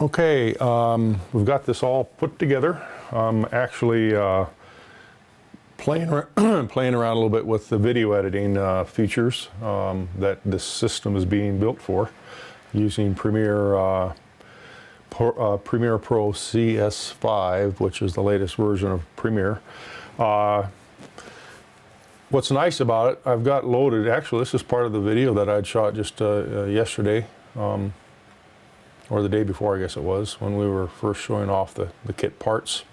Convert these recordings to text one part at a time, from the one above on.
Okay, we've got this all put together. I'm actually playing around a little bit with the video editing features that this system is being built for, using Premiere Pro CS5, which is the latest version of Premiere. What's nice about it, I've got loaded, actually this is part of the video that I'd shot just yesterday, or the day before I guess it was, when we were first showing off the kit parts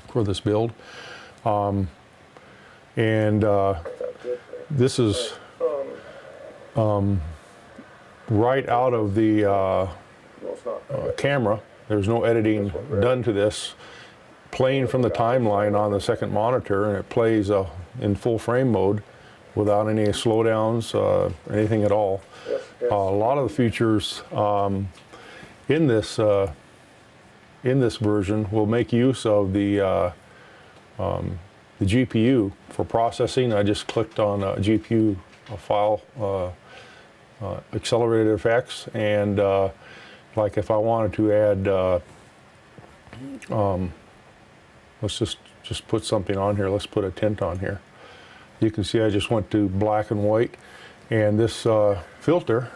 for this build. This is right out of the camera. There's no editing done to this. Playing from the timeline on the second monitor, and it plays in full frame mode without any slowdowns, anything at all. A lot of the features in this version will make use of the GPU for processing. I just clicked on GPU file accelerated effects, and like if I wanted to add let's just put something on here. Let's put a tint on here. You can see I just went to black and white, and this filter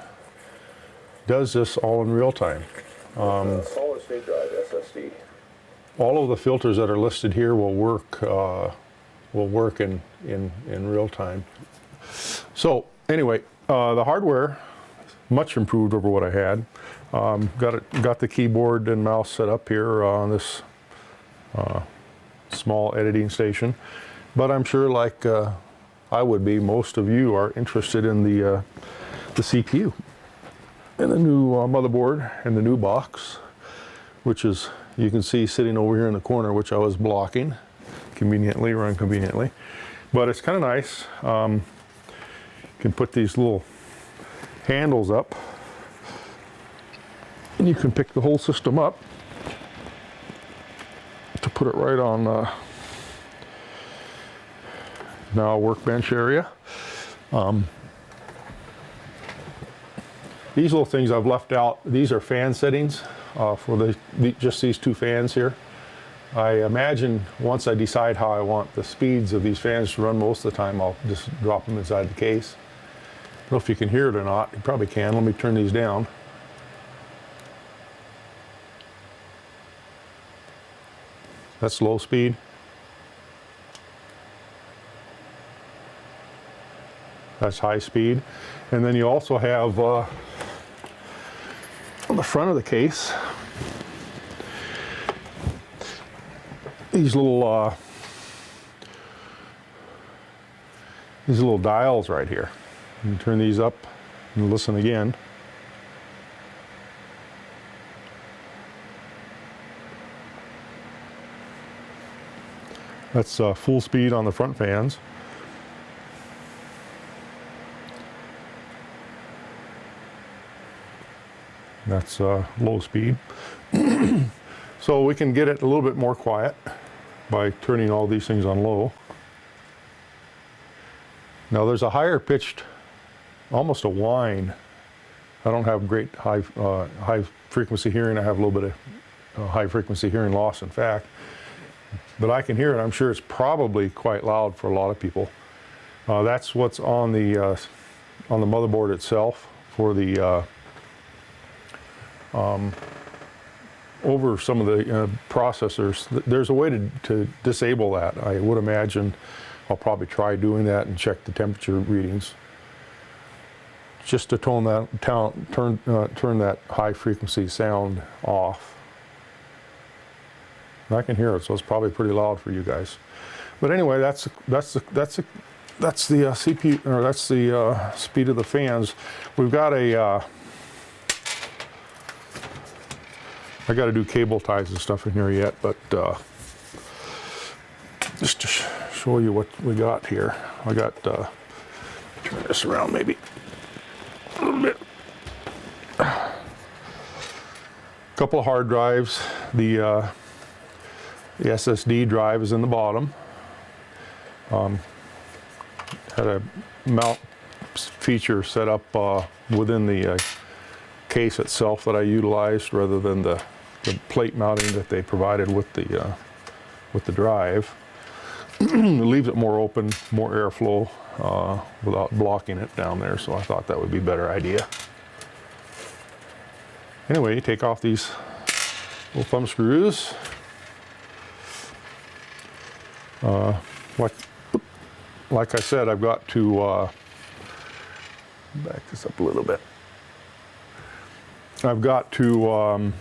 does this all in real time. Solid state drive SSD. All of the filters that are listed here will work in real time. So anyway, the hardware much improved over what I had. Got the keyboard and mouse set up here on this small editing station, but I'm sure, like I would be, most of you are interested in the CPU and the new motherboard and the new box, which is, you can see, sitting over here in the corner, which I was blocking conveniently or inconveniently, but it's kind of nice. You can put these little handles up and you can pick the whole system up to put it right on now a workbench area. These little things I've left out, these are fan settings for just these two fans here. I imagine once I decide how I want the speeds of these fans to run most of the time, I'll just drop them inside the case. I don't know if you can hear it or not. You probably can. Let me turn these down. That's low speed. That's high speed. And then you also have on the front of the case these little dials right here. You can turn these up and listen again. That's full speed on the front fans. That's low speed. So we can get it a little bit more quiet by turning all these things on low. Now there's a higher pitched, almost a whine. I don't have great high frequency hearing. I have a little bit of high frequency hearing loss, in fact. But I can hear it. I'm sure it's probably quite loud for a lot of people. That's what's on the motherboard itself for the over some of the processors. There's a way to disable that. I would imagine I'll probably try doing that and check the temperature readings, just to turn that high frequency sound off. I can hear it, so it's probably pretty loud for you guys. But anyway, that's the CPU, or that's the speed of the fans. We've got a I got to do cable ties and stuff in here yet, but just to show you what we got here, I got turn this around maybe a little bit. A couple of hard drives. The SSD drive is in the bottom. Had a mount feature set up within the case itself that I utilized rather than the plate mounting that they provided with the drive. It leaves it more open, more airflow without blocking it down there, so I thought that would be a better idea. Anyway, you take off these little thumb screws. Like I said, I've got to back this up a little bit. I've got to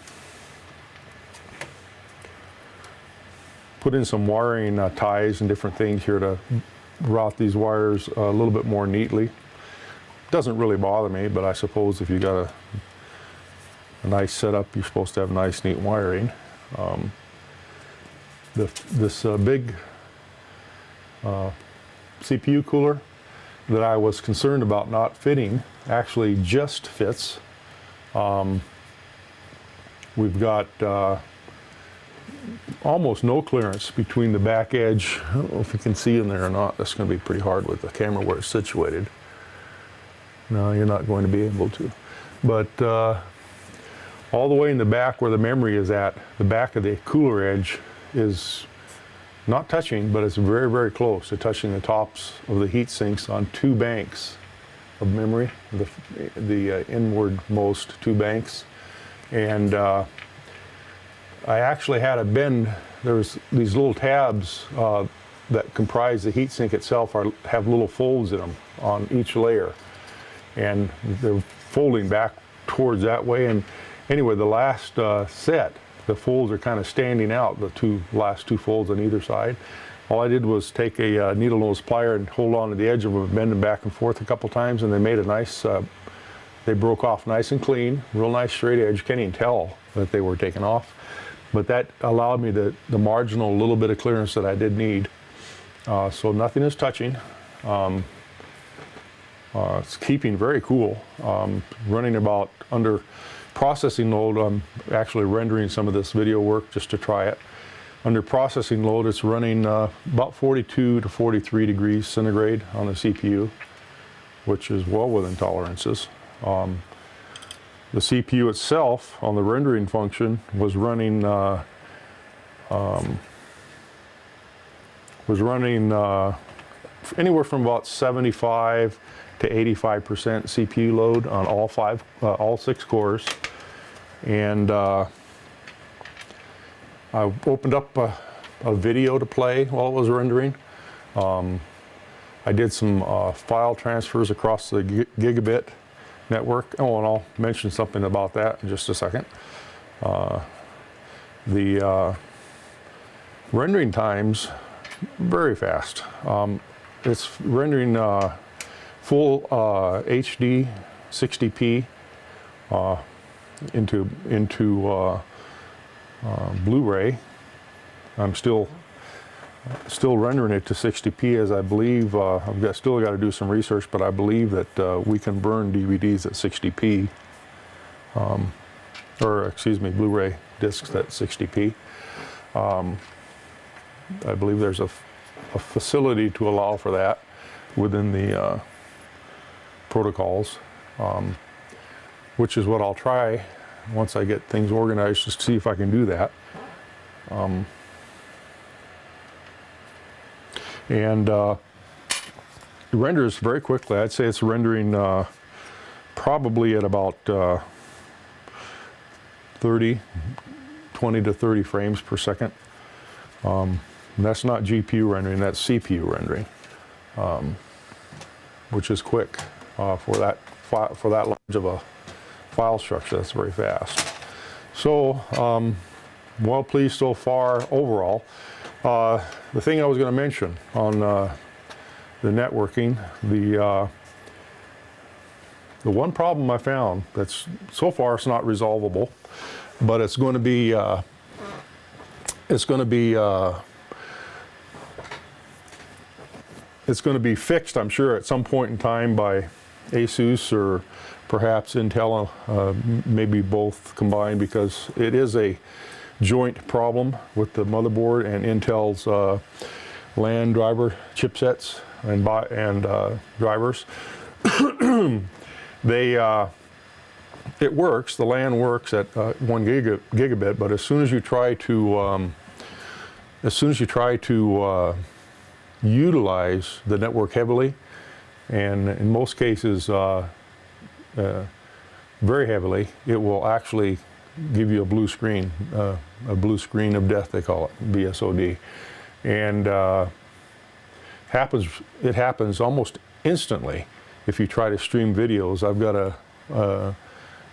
put in some wiring ties and different things here to route these wires a little bit more neatly. Doesn't really bother me, but I suppose if you got a nice setup, you're supposed to have nice, neat wiring. This big CPU cooler that I was concerned about not fitting actually just fits. We've got almost no clearance between the back edge. I don't know if you can see in there or not. That's going to be pretty hard with the camera where it's situated. No, you're not going to be able to. But all the way in the back where the memory is at, the back of the cooler edge is not touching, but it's very, very close to touching the tops of the heat sinks on two banks of memory, the inwardmost two banks. And I actually had a bend. There's these little tabs that comprise the heatsink itself have little folds in them on each layer, and they're folding back towards that way. And anyway, the last set, the folds are kind of standing out, the last two folds on either side. All I did was take a needle nose plier and hold on to the edge of them, bend them back and forth a couple times, and they made a nice, they broke off nice and clean, real nice straight edge. You can't even tell that they were taken off. But that allowed me the marginal little bit of clearance that I did need. So nothing is touching. It's keeping very cool. Running about under processing load. I'm actually rendering some of this video work just to try it. Under processing load, it's running about 42 to 43 degrees centigrade on the CPU, which is well within tolerances. The CPU itself on the rendering function was running anywhere from about 75 to 85% CPU load on all 6 cores. And I opened up a video to play while it was rendering. I did some file transfers across the gigabit network. Oh, and I'll mention something about that in just a second. The rendering times, very fast. It's rendering full HD 60p into Blu-ray. I'm still rendering it to 60p, as I believe I've still got to do some research, but I believe that we can burn DVDs at 60p, or excuse me, Blu-ray discs at 60p. I believe there's a facility to allow for that within the protocols, which is what I'll try once I get things organized, just to see if I can do that. And it renders very quickly. I'd say it's rendering probably at about 20 to 30 frames per second. That's not GPU rendering, that's CPU rendering, which is quick for that large of a file structure. That's very fast. So, well pleased so far overall. The thing I was going to mention on the networking, the one problem I found that's so far it's not resolvable, but it's going to be fixed, I'm sure, at some point in time by ASUS or perhaps Intel, maybe both combined, because it is a joint problem with the motherboard and Intel's LAN driver chipsets and drivers. it works. The LAN works at 1 gigabit, but as soon as you try to utilize the network heavily, and in most cases very heavily, it will actually give you a blue screen of death, they call it, BSOD. And it happens almost instantly if you try to stream videos. I've got a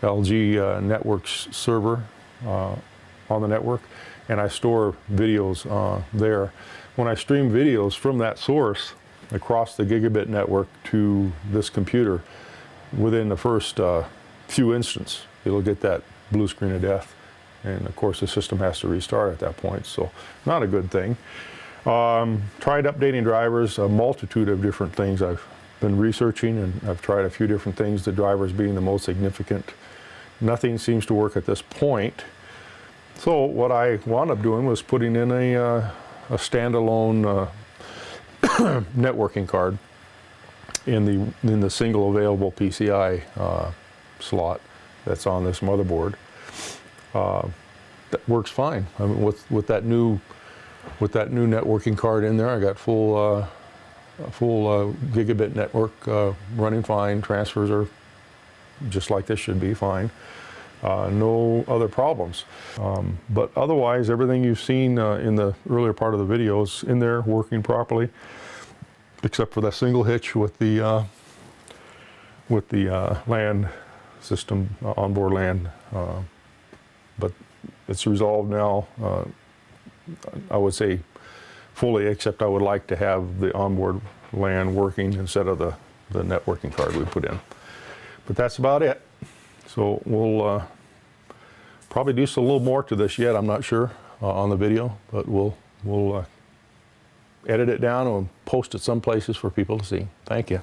LG Networks server on the network, and I store videos there. When I stream videos from that source across the gigabit network to this computer, within the first few instants, it'll get that blue screen of death. And of course the system has to restart at that point, so not a good thing. Tried updating drivers, a multitude of different things I've been researching, and I've tried a few different things, the drivers being the most significant. Nothing seems to work at this point. So what I wound up doing was putting in a standalone networking card in the single available PCI slot that's on this motherboard. That works fine. I mean, with that new networking card in there, I got full gigabit network running fine. Transfers are just like this should be fine. No other problems. But otherwise, everything you've seen in the earlier part of the video is in there working properly, except for that single hitch with the LAN system, onboard LAN. But it's resolved now. I would say fully, except I would like to have the onboard LAN working instead of the networking card we put in. But that's about it. So we'll probably do a little more to this yet, I'm not sure, on the video, but we'll edit it down and post it some places for people to see. Thank you.